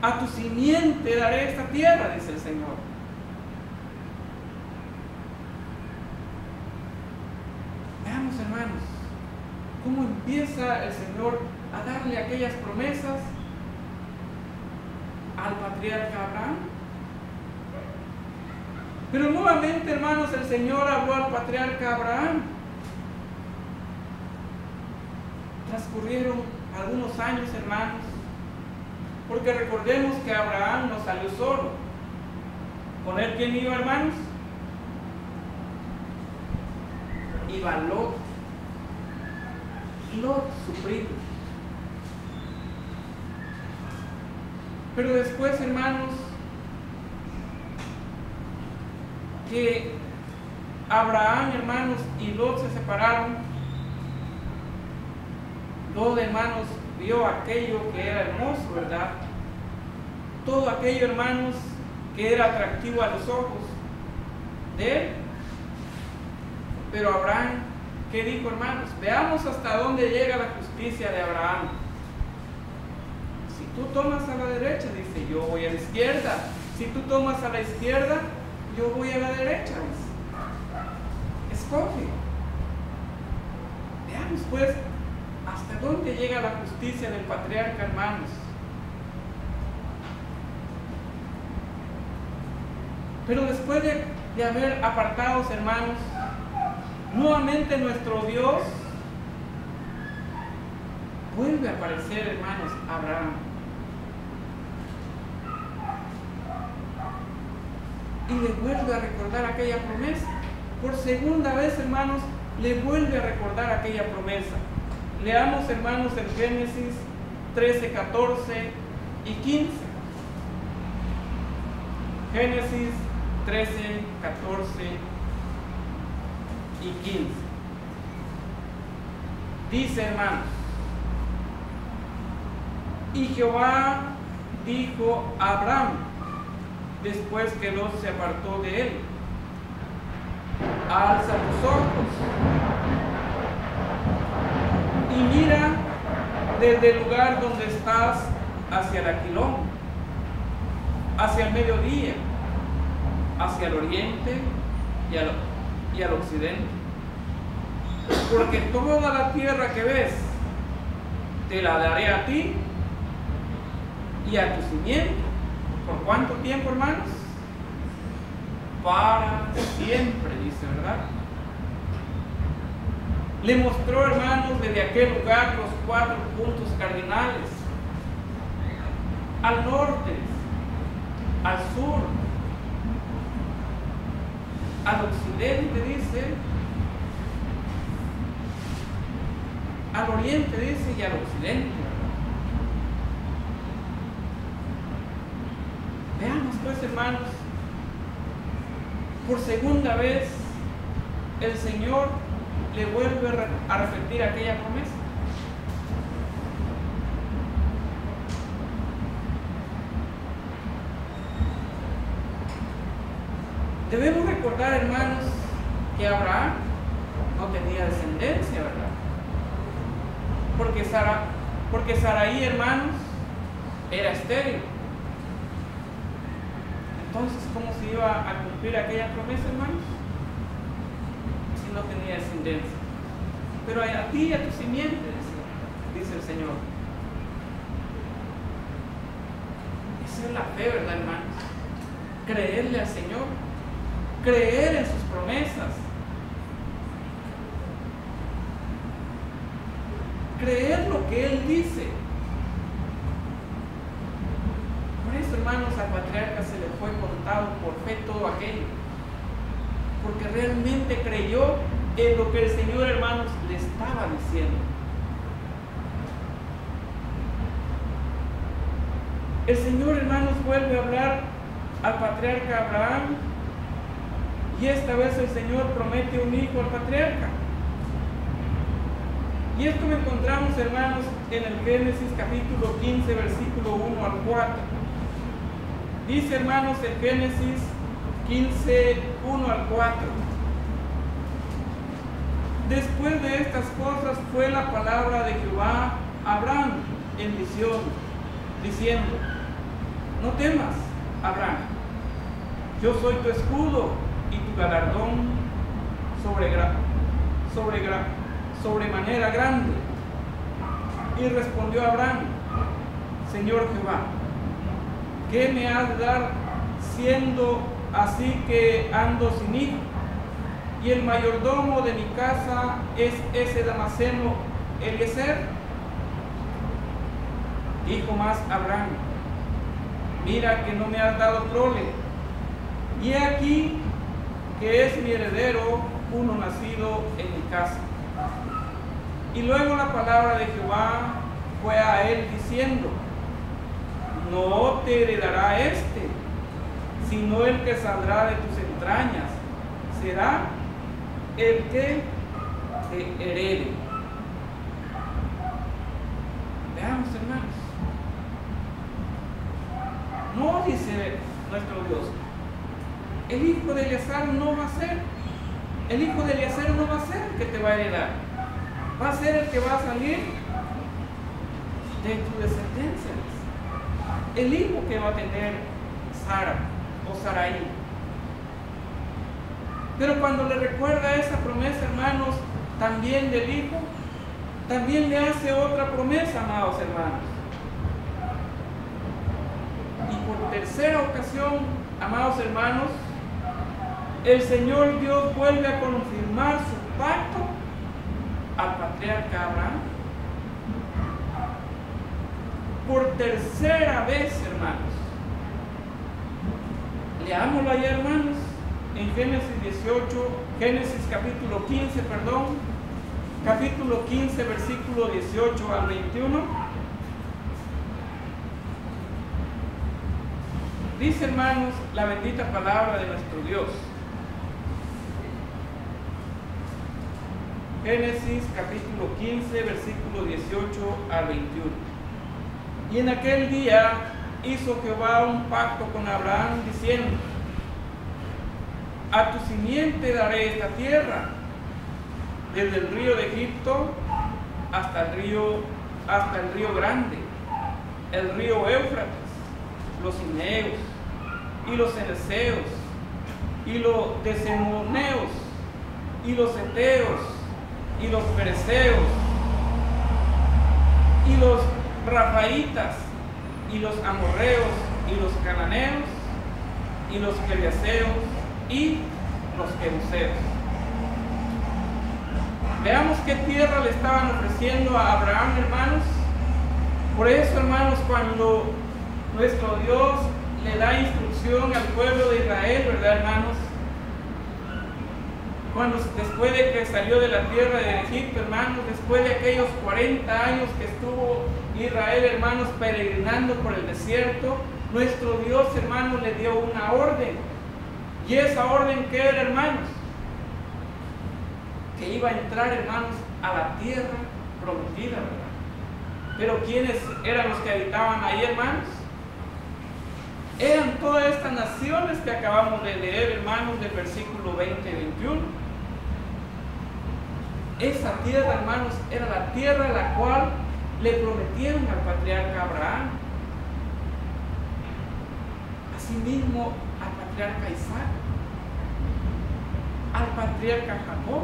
a tu simiente daré esta tierra, dice el Señor. Veamos, hermanos, cómo empieza el Señor a darle aquellas promesas al patriarca Abraham. Pero nuevamente, hermanos, el Señor habló al patriarca Abraham. Transcurrieron algunos años, hermanos, porque recordemos que Abraham no salió solo. ¿Con él quién iba, hermanos? Iba Lot, su primo. Pero después, hermanos, que Abraham, hermanos, y Lot se separaron, Lot, hermanos, vio aquello que era hermoso, ¿verdad? Todo aquello, hermanos, que era atractivo a los ojos de él. Pero Abraham, ¿qué dijo, hermanos? Veamos hasta dónde llega la justicia de Abraham. Si tú tomas a la derecha, dice, yo voy a la izquierda. Si tú tomas a la izquierda, yo voy a la derecha, dice. Escoge. Veamos pues hasta dónde llega la justicia del patriarca, hermanos. Pero después de haber apartados, hermanos, nuevamente nuestro Dios vuelve a aparecer, hermanos, a Abraham. Y le vuelve a recordar aquella promesa. Por segunda vez, hermanos, le vuelve a recordar aquella promesa. Leamos, hermanos, en Génesis 13, 14 y 15. Génesis 13, 14 y 15. Dice, hermanos, y Jehová dijo a Abraham, después que Lot se apartó de él, alza tus ojos y mira desde el lugar donde estás hacia el aquilón, hacia el mediodía, hacia el oriente y al occidente. Porque toda la tierra que ves, te la daré a ti y a tu simiente. ¿Por cuánto tiempo, hermanos? Para siempre, dice, ¿verdad? Le mostró, hermanos, desde aquel lugar los 4 puntos cardinales: al norte, al sur, al occidente, dice, al oriente, dice, y al occidente. Veamos pues, hermanos, por segunda vez el Señor le vuelve a repetir aquella promesa. Debemos recordar, hermanos, que Abraham no tenía descendencia, ¿verdad? Porque Saraí, hermanos, era estéril. Entonces, ¿cómo se iba a cumplir aquella promesa, hermanos? Si no tenía descendencia. Pero a ti y a tu simiente, dice el Señor. Esa es la fe, ¿verdad, hermanos? Creerle al Señor, creer en sus promesas, creer lo que Él dice. Por eso, hermanos, al patriarca se le fue contado por fe todo aquello, porque realmente creyó en lo que el Señor, hermanos, le estaba diciendo. El Señor, hermanos, vuelve a hablar al patriarca Abraham, y esta vez el Señor promete un hijo al patriarca. Y esto lo encontramos, hermanos, en el Génesis capítulo 15, versículo 1 al 4. Dice, hermanos, en Génesis 15, 1 al 4. Después de estas cosas fue la palabra de Jehová a Abraham en visión, diciendo: no temas, Abraham, yo soy tu escudo y tu galardón sobremanera grande. Y respondió Abraham: Señor Jehová, ¿qué me has de dar siendo así que ando sin hijo? Y el mayordomo de mi casa es ese Damaseno Eliezer. Dijo más Abraham: mira que no me has dado prole, y he aquí que es mi heredero uno nacido en mi casa. Y luego la palabra de Jehová fue a él diciendo: no te heredará este, sino el que saldrá de tus entrañas será el que te herede. Veamos, hermanos. No dice nuestro Dios, el hijo de Eleazar no va a ser, el hijo de Eleazar no va a ser el que te va a heredar, va a ser el que va a salir de tu descendencia, el hijo que va a tener Sara o Sarai. Pero cuando le recuerda esa promesa, hermanos, también del hijo, también le hace otra promesa, amados hermanos. Y por tercera ocasión, amados hermanos, el Señor Dios vuelve a confirmar su pacto al patriarca Abraham. Por tercera vez, hermanos. Leámoslo allá, hermanos, en Génesis capítulo 15, capítulo 15, versículo 18 al 21. Dice, hermanos, la bendita palabra de nuestro Dios. Génesis capítulo 15, versículo 18 al 21. Y en aquel día hizo Jehová un pacto con Abraham diciendo: a tu simiente daré esta tierra, desde el río de Egipto hasta el río grande, el río Éufrates, los cineos y los ceneseos y los desemoneos y los heteos y los fereceos y los rafaitas y los amorreos y los cananeos y los gergeseos y los jebuseos. Veamos qué tierra le estaban ofreciendo a Abraham, hermanos. Por eso, hermanos, cuando nuestro Dios le da instrucción al pueblo de Israel, ¿verdad, hermanos? Cuando después de que salió de la tierra de Egipto, hermanos, después de aquellos 40 años que estuvo Israel, hermanos, peregrinando por el desierto, nuestro Dios, hermanos, le dio una orden. Y esa orden, ¿qué era, hermanos? Que iba a entrar, hermanos, a la tierra prometida, ¿verdad? Pero ¿quiénes eran los que habitaban ahí, hermanos? Eran todas estas naciones que acabamos de leer, hermanos, del versículo 20 y 21. Esa tierra, hermanos, era la tierra a la cual le prometieron al patriarca Abraham. Asimismo, al patriarca Isaac, al patriarca Jacob.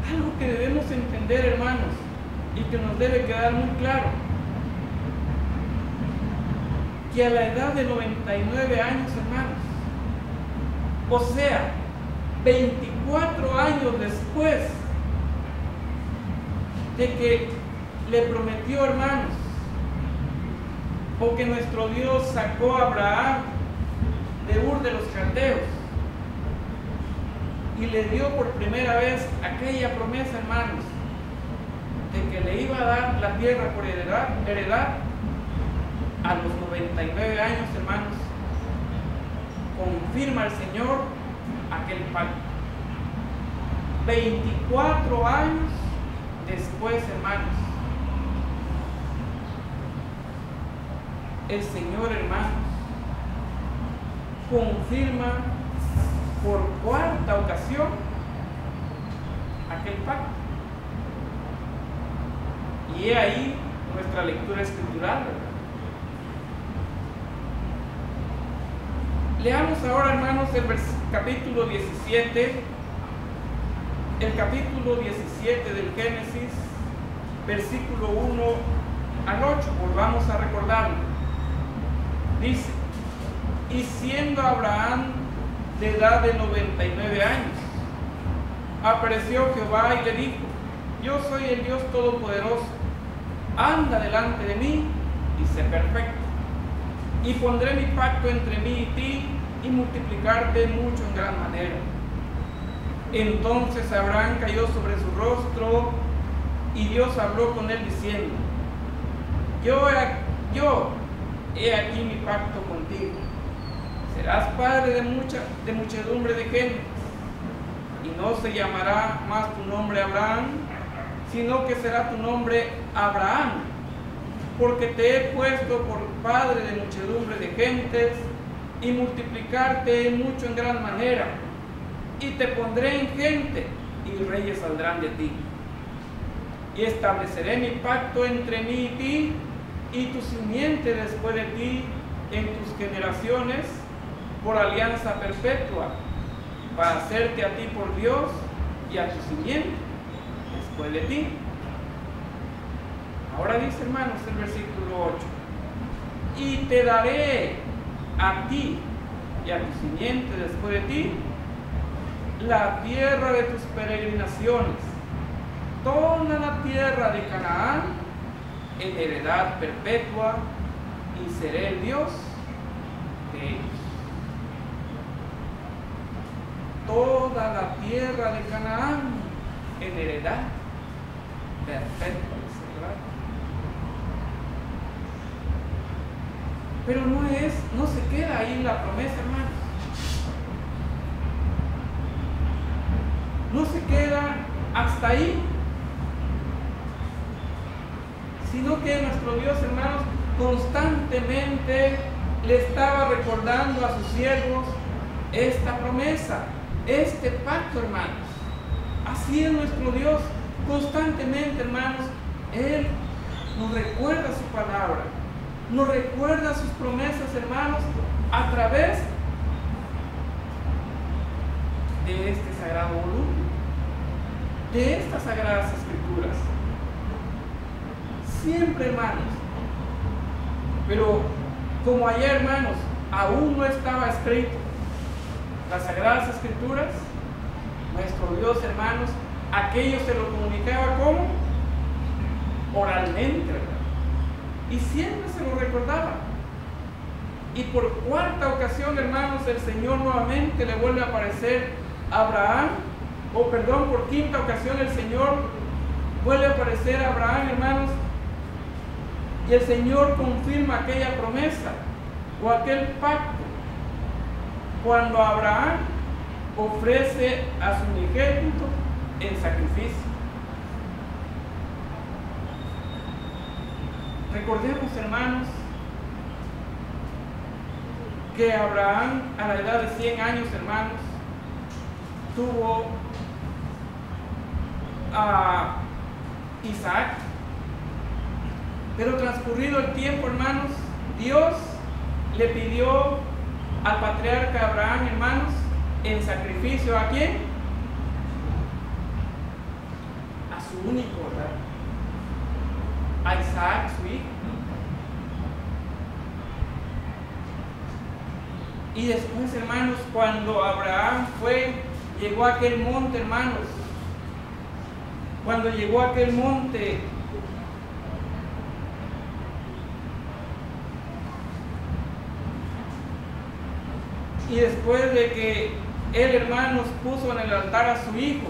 Algo que debemos entender, hermanos, y que nos debe quedar muy claro, que a la edad de 99 años, hermanos, o sea, 24 años después de que le prometió, hermanos, porque nuestro Dios sacó a Abraham de Ur de los Caldeos y le dio por primera vez aquella promesa, hermanos, de que le iba a dar la tierra por heredad. A los 99 años, hermanos, confirma el Señor aquel pacto. 24 años después, hermanos, el Señor, hermanos, confirma por cuarta ocasión aquel pacto. Y he ahí nuestra lectura escritural, ¿verdad? Leamos ahora, hermanos, el capítulo 17, el capítulo 17 del Génesis, versículo 1 al 8, volvamos a recordarlo. Dice: y siendo Abraham de edad de 99 años, apareció Jehová y le dijo: yo soy el Dios Todopoderoso, anda delante de mí y sé perfecto, y pondré mi pacto entre mí y ti, y multiplicarte mucho en gran manera. Entonces Abraham cayó sobre su rostro, y Dios habló con él diciendo: yo he aquí mi pacto contigo, serás padre de muchedumbre de gentes, y no se llamará más tu nombre Abraham, sino que será tu nombre Abraham, porque te he puesto por padre de muchedumbre de gentes, y multiplicarte mucho en gran manera, y te pondré en gente, y reyes saldrán de ti. Y estableceré mi pacto entre mí y ti, y tu simiente después de ti en tus generaciones, por alianza perpetua, para hacerte a ti por Dios y a tu simiente después de ti. Ahora dice, hermanos, el versículo 8: y te daré a ti y a tu simiente después de ti la tierra de tus peregrinaciones, toda la tierra de Canaán, en heredad perpetua, y seré el Dios de ellos. Toda la tierra de Canaán en heredad perpetua, ¿verdad? Pero no se queda ahí la promesa, hermanos. No se queda hasta ahí, sino que nuestro Dios, hermanos, constantemente le estaba recordando a sus siervos esta promesa, este pacto, hermanos. Así es nuestro Dios, constantemente, hermanos, Él nos recuerda su palabra, nos recuerda sus promesas, hermanos, a través de este sagrado volumen, de estas sagradas escrituras. Siempre, hermanos. Pero como allá, hermanos, aún no estaba escrito las sagradas escrituras, nuestro Dios, hermanos, aquello se lo comunicaba como oralmente, ¿verdad? Y siempre se lo recordaba. Y por cuarta ocasión, hermanos, el Señor nuevamente le vuelve a aparecer a Abraham, por quinta ocasión el Señor vuelve a aparecer a Abraham, hermanos, y el Señor confirma aquella promesa o aquel pacto cuando Abraham ofrece a su unigénito en sacrificio. Recordemos, hermanos, que Abraham, a la edad de 100 años, hermanos, tuvo a Isaac. Pero transcurrido el tiempo, hermanos, Dios le pidió al patriarca Abraham, hermanos, en sacrificio ¿a quién? A su único, ¿verdad? A Isaac, su hijo. Y después, hermanos, cuando Abraham llegó a aquel monte, hermanos, cuando llegó a aquel monte, y después de que él, hermanos, puso en el altar a su hijo,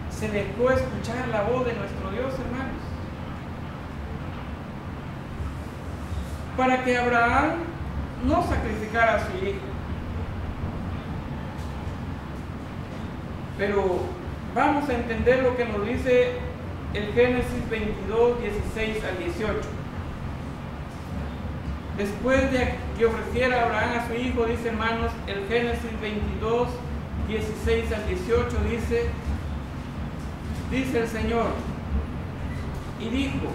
se dejó escuchar la voz de nuestro Dios, hermanos, para que Abraham no sacrificara a su hijo. Pero vamos a entender lo que nos dice el Génesis 22, 16 al 18. Después de que ofreciera Abraham a su hijo, dice, hermanos, el Génesis 22, 16 al 18 dice: dice el Señor, y dijo,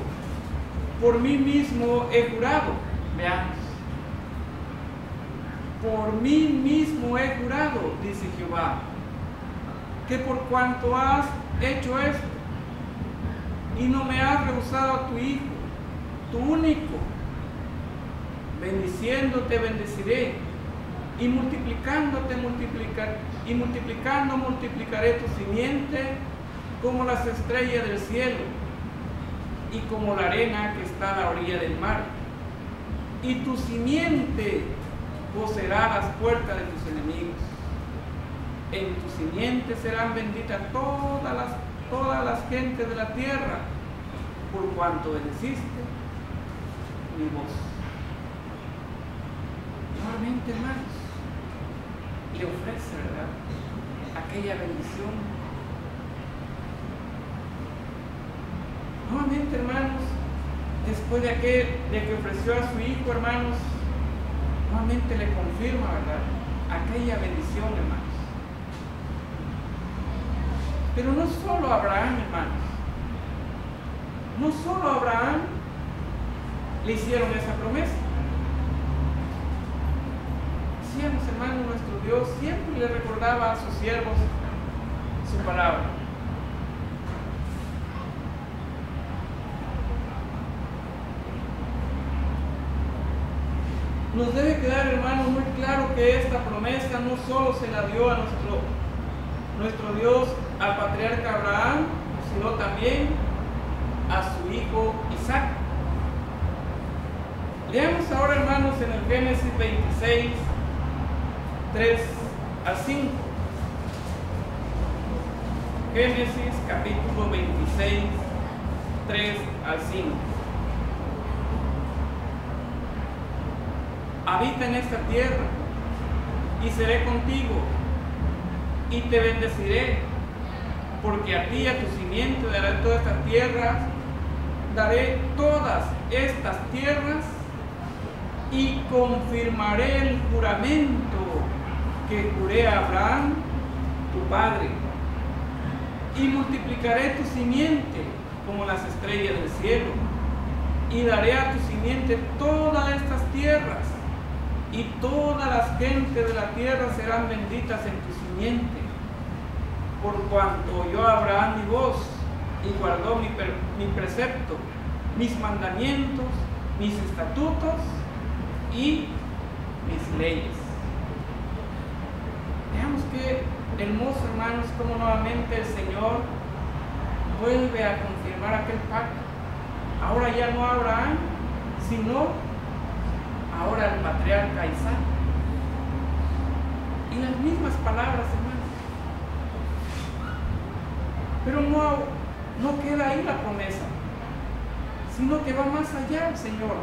por mí mismo he jurado, veamos, por mí mismo he jurado, dice Jehová, que por cuanto has hecho esto, y no me has rehusado a tu hijo, tu único, bendiciéndote bendeciré, y multiplicándote multiplicaré tu simiente como las estrellas del cielo y como la arena que está a la orilla del mar, y tu simiente poseerá las puertas de tus enemigos. En tu simiente serán benditas todas las gentes de la tierra, por cuanto bendeciste mi voz. Nuevamente, hermanos, le ofrece, ¿verdad?, aquella bendición. Nuevamente, hermanos, después de que ofreció a su hijo, hermanos, nuevamente le confirma, ¿verdad?, aquella bendición, hermanos. Pero no solo a Abraham, hermanos, no solo a Abraham le hicieron esa promesa. Decíamos, hermanos, nuestro Dios siempre le recordaba a sus siervos su palabra. Nos debe quedar, hermanos, muy claro que esta promesa no solo se la dio a nuestro Dios al patriarca Abraham, sino también a su hijo Isaac. Leamos ahora, hermanos, en el Génesis 26, 3 al 5. Génesis capítulo 26, 3 al 5. Habita en esta tierra y seré contigo y te bendeciré, porque a ti y a tu simiente daré todas estas tierras, daré todas estas tierras y confirmaré el juramento que juré a Abraham, tu padre, y multiplicaré tu simiente como las estrellas del cielo, y daré a tu simiente todas estas tierras, y todas las gentes de la tierra serán benditas en tu simiente, por cuanto oyó a Abraham mi voz y guardó mi precepto, mis mandamientos, mis estatutos y mis leyes. Veamos qué hermoso, hermanos, cómo nuevamente el Señor vuelve a confirmar aquel pacto. Ahora ya no Abraham, sino ahora el patriarca Isaac. Y las mismas palabras, hermanos. Pero no queda ahí la promesa, sino que va más allá el Señor.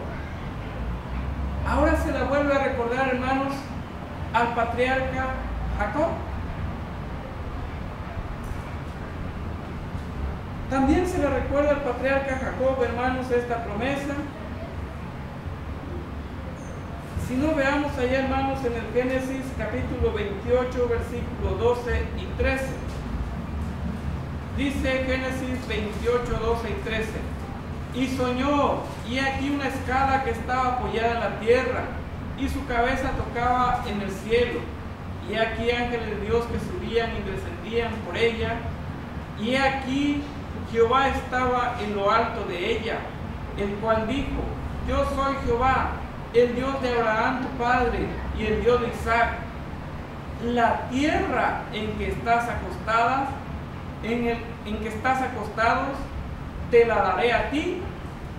Ahora se la vuelve a recordar, hermanos, al patriarca Jacob. También se le recuerda al patriarca Jacob, hermanos, esta promesa. Si no, veamos allá, hermanos, en el Génesis capítulo 28, versículos 12 y 13. Dice Génesis 28, 12 y 13. Y soñó, y aquí una escala que estaba apoyada en la tierra, y su cabeza tocaba en el cielo. Y aquí ángeles de Dios que subían y descendían por ella. Y aquí Jehová estaba en lo alto de ella, el cual dijo: yo soy Jehová, el Dios de Abraham tu padre y el Dios de Isaac. La tierra en que estás acostados, te la daré a ti.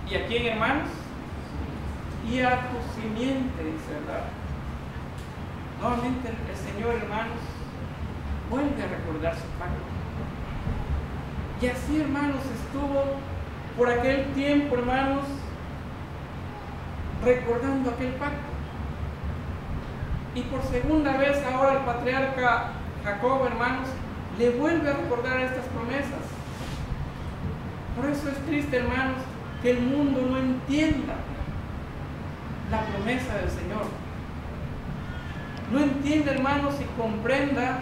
¿Y a quién, hermanos? Y a tu simiente, dice, ¿verdad? Nuevamente el Señor, hermanos, vuelve a recordar su pacto. Y así, hermanos, estuvo por aquel tiempo, hermanos, recordando aquel pacto. Y por segunda vez ahora el patriarca Jacob, hermanos, le vuelve a recordar estas promesas. Por eso es triste, hermanos, que el mundo no entienda la promesa del Señor. No entienda, hermanos, y comprenda